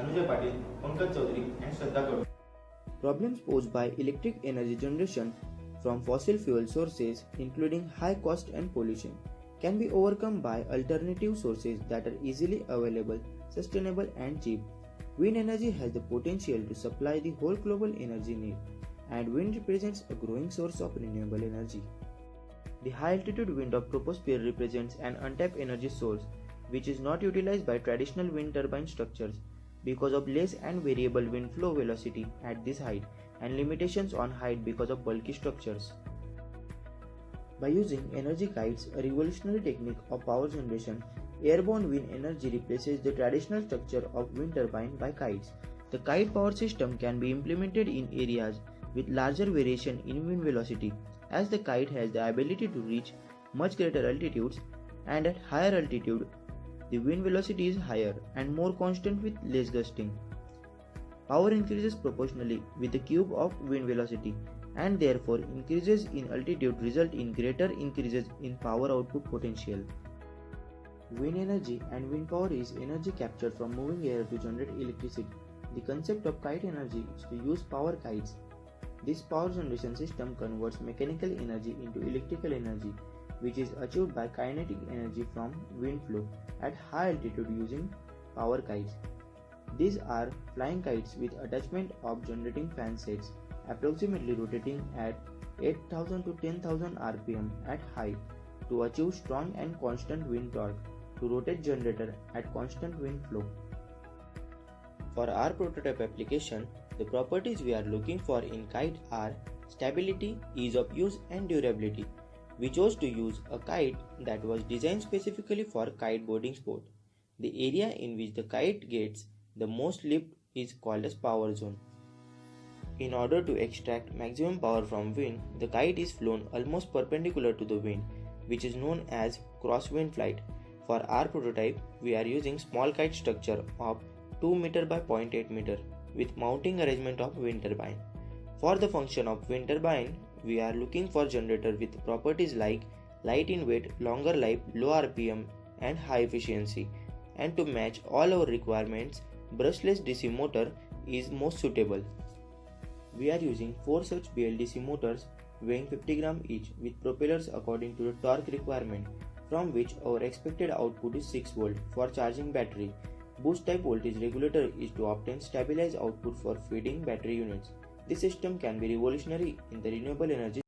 Anuja Patil, Pankaj Chaudhary, and Shraddha Kaur. Problems posed by electric energy generation from fossil fuel sources, including high cost and pollution, can be overcome by alternative sources that are easily available, sustainable, and cheap. Wind energy has the potential to supply the whole global energy need, and wind represents a growing source of renewable energy. The high altitude wind of troposphere represents an untapped energy source which is not utilized by traditional wind turbine structures because of less and variable wind flow velocity at this height and limitations on height because of bulky structures. By using energy kites, a revolutionary technique of power generation, airborne wind energy replaces the traditional structure of wind turbine by kites. The kite power system can be implemented in areas with larger variation in wind velocity, as the kite has the ability to reach much greater altitudes, and at higher altitude the wind velocity is higher and more constant with less gusting. Power increases proportionally with the cube of wind velocity, and therefore increases in altitude result in greater increases in power output potential. Wind energy and wind power is energy captured from moving air to generate electricity. The concept of kite energy is to use power kites. This power generation system converts mechanical energy into electrical energy, which is achieved by kinetic energy from wind flow at high altitude using power kites. These are flying kites with attachment of generating fan sets, approximately rotating at 8,000 to 10,000 rpm at height to achieve strong and constant wind torque to rotate generator at constant wind flow. For our prototype application, the properties we are looking for in kite are stability, ease of use, and durability. We chose to use a kite that was designed specifically for kiteboarding sport. The area in which the kite gets the most lift is called as power zone. In order to extract maximum power from wind, the kite is flown almost perpendicular to the wind, which is known as crosswind flight. For our prototype, we are using small kite structure of 2 meter by 0.8 meter with mounting arrangement of wind turbine. For the function of wind turbine, we are looking for generator with properties like light in weight, longer life, low RPM, and high efficiency. And to match all our requirements, brushless DC motor is most suitable. We are using 4 such BLDC motors weighing 50 gram each with propellers according to the torque requirement, from which our expected output is 6 volt for charging battery. Boost type voltage regulator is to obtain stabilized output for feeding battery units. This system can be revolutionary in the renewable energy